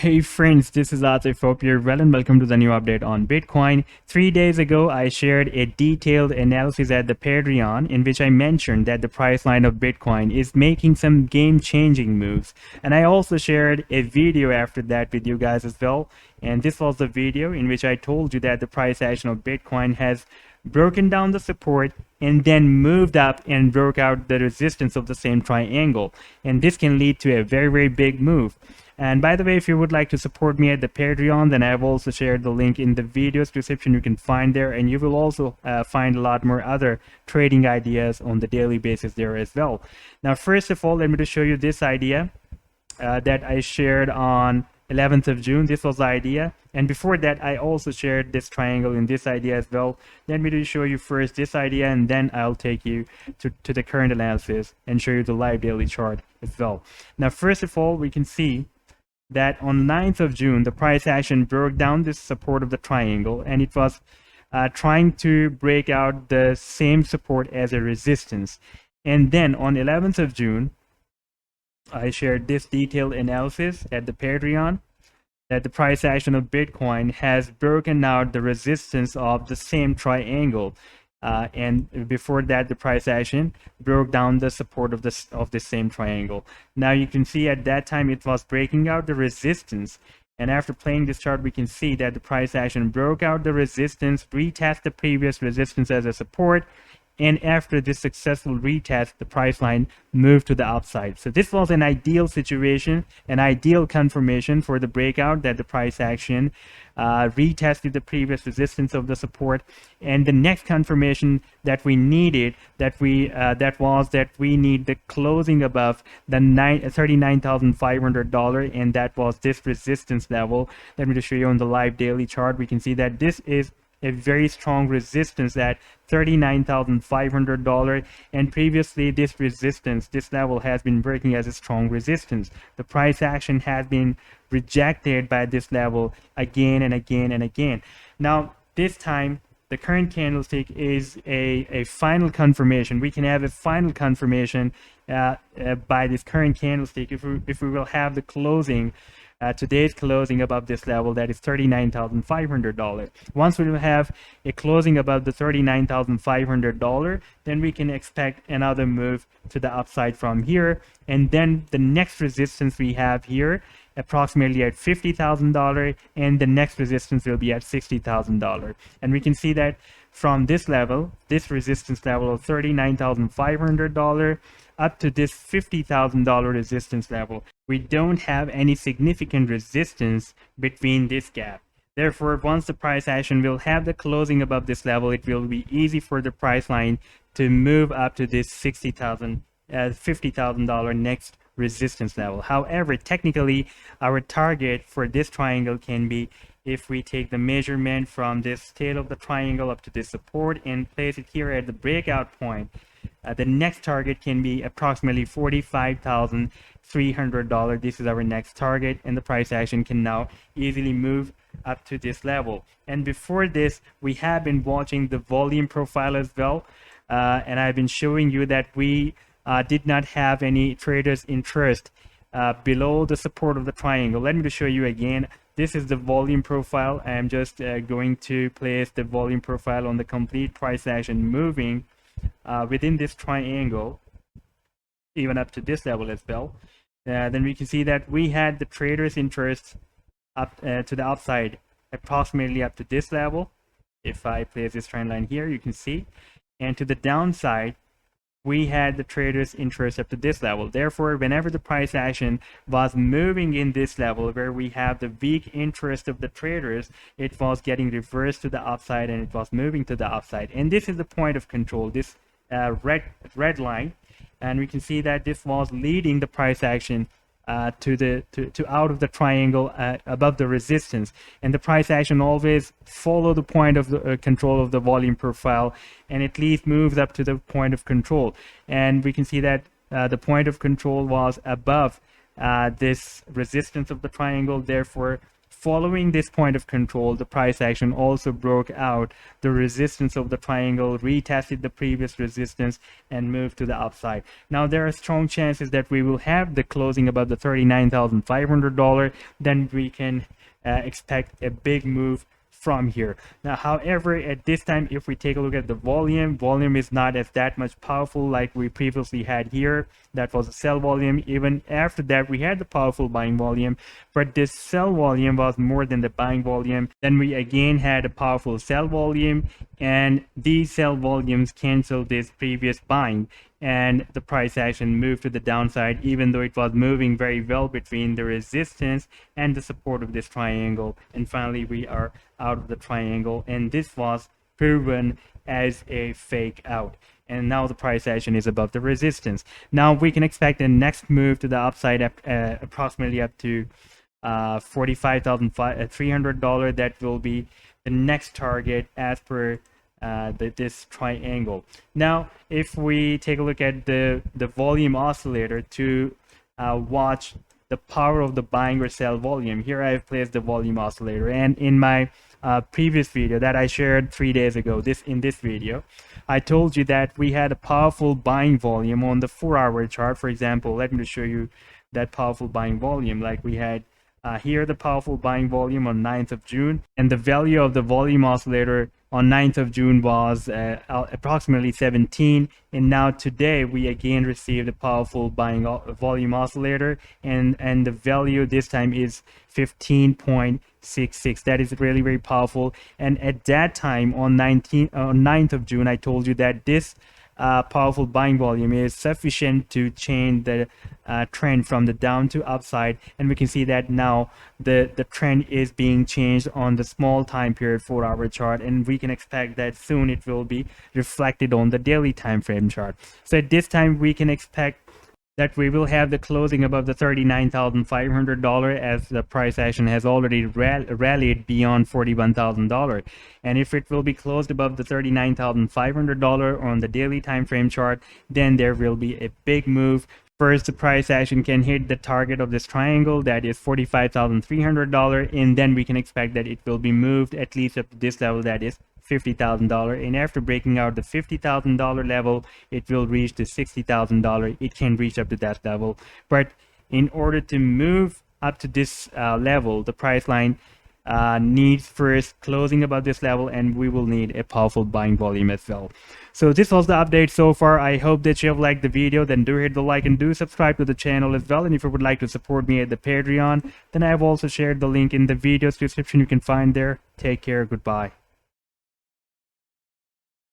Hey friends, this is Atif. Hope you're well and welcome to the new update on Bitcoin. 3 days ago, I shared a detailed analysis at the Patreon in which I mentioned that the price line of Bitcoin is making some game-changing moves. And I also shared a video after that with you guys as well. And this was the video in which I told you that the price action of Bitcoin has broken down the support and then moved up and broke out the resistance of the same triangle. And this can lead to a very big move. And by the way, if you would like to support me at the Patreon, then I've also shared the link in the video's description. You can find there, and you will also find a lot more other trading ideas on the daily basis there as well. Now, first of all, let me just show you this idea that I shared on 11th of June. This was the idea. And before that, I also shared this triangle in this idea as well. Let me just show you first this idea, and then I'll take you to the current analysis and show you the live daily chart as well. Now, first of all, we can see that on 9th of June, the price action broke down this support of the triangle, and it was trying to break out the same support as a resistance. And then on 11th of June, I shared this detailed analysis at the Patreon that the price action of Bitcoin has broken out the resistance of the same triangle. And before that, the price action broke down the support of the same triangle. Now you can see at that time it was breaking out the resistance, and after playing this chart, we can see that the price action broke out the resistance, retest the previous resistance as a support, and after this successful retest, the price line moved to the upside. So this was an ideal situation, an ideal confirmation for the breakout that the price action retested the previous resistance of the support. And the next confirmation that we needed, that we need the closing above the $39,500, and that was this resistance level. Let me just show you on the live daily chart. We can see that this is a very strong resistance at $39,500, and previously this level has been working as a strong resistance. The price action has been rejected by this level again and again and again. Now this time the current candlestick is a final confirmation. We can have a final confirmation by this current candlestick if we will have the closing, today's closing above this level, that is $39,500. Once we will have a closing above the $39,500, then we can expect another move to the upside from here. And then the next resistance we have here approximately at $50,000, and the next resistance will be at $60,000. And we can see that from this level, this resistance level of $39,500 up to this $50,000 resistance level, we don't have any significant resistance between this gap. Therefore, once the price action will have the closing above this level, it will be easy for the price line to move up to this $50,000 next resistance level. However, technically, our target for this triangle can be, if we take the measurement from this tail of the triangle up to this support and place it here at the breakout point, the next target can be approximately $45,300. This is our next target, and the price action can now easily move up to this level. And before this, we have been watching the volume profile as well, and I've been showing you that we did not have any traders interest below the support of the triangle. Let me just show you again. This is the volume profile. I am just going to place the volume profile on the complete price action moving within this triangle, even up to this level as well. Then we can see that we had the traders interest up to the upside, approximately up to this level. If I place this trend line here, you can see, and to the downside, we had the traders interest up to this level. Therefore, whenever the price action was moving in this level where we have the weak interest of the traders, it was getting reversed to the upside and it was moving to the upside. And this is the point of control, this red line, and we can see that this was leading the price action to out of the triangle above the resistance. And the price action always follow the point of the control of the volume profile, and at least moves up to the point of control. And we can see that the point of control was above this resistance of the triangle. Therefore, following this point of control, the price action also broke out the resistance of the triangle, retested the previous resistance, and moved to the upside. Now there are strong chances that we will have the closing above the $39,500. Then we can expect a big move from here. Now, however, at this time, if we take a look at the volume is not as that much powerful like we previously had here. That was a sell volume. Even after that, we had the powerful buying volume, but this sell volume was more than the buying volume. Then we again had a powerful sell volume, and these sell volumes canceled this previous buying, and the price action moved to the downside, even though it was moving very well between the resistance and the support of this triangle. And finally, we are out of the triangle, and this was proven as a fake out. And now the price action is above the resistance. Now we can expect a next move to the upside, approximately up to $45,300. That will be the next target as per this triangle. Now, if we take a look at the volume oscillator to watch the power of the buying or sell volume, here I have placed the volume oscillator, and in my previous video that I shared 3 days ago, in this video, I told you that we had a powerful buying volume on the 4-hour chart. For example, let me show you that powerful buying volume. Like we had here the powerful buying volume on 9th of June, and the value of the volume oscillator on 9th of June was approximately 17, and now today we again received a powerful buying volume oscillator, and the value this time is 15.66. That is really very powerful. And at that time on 9th of June, I told you that this powerful buying volume is sufficient to change the trend from the down to upside, and we can see that now the trend is being changed on the small time period 4-hour chart, and we can expect that soon it will be reflected on the daily time frame chart. So at this time we can expect that we will have the closing above the $39,500, as the price action has already rallied beyond $41,000. And if it will be closed above the $39,500 on the daily time frame chart, then there will be a big move. First, the price action can hit the target of this triangle, that is $45,300, and then we can expect that it will be moved at least up to this level, that is $50,000, and after breaking out the $50,000 level, it will reach the $60,000. It can reach up to that level, but in order to move up to this level, the price line needs first closing above this level, and we will need a powerful buying volume as well. So this was the update so far. I hope that you have liked the video. Then do hit the like and do subscribe to the channel as well. And if you would like to support me at the Patreon, then I have also shared the link in the video's description. You can find there. Take care. Goodbye.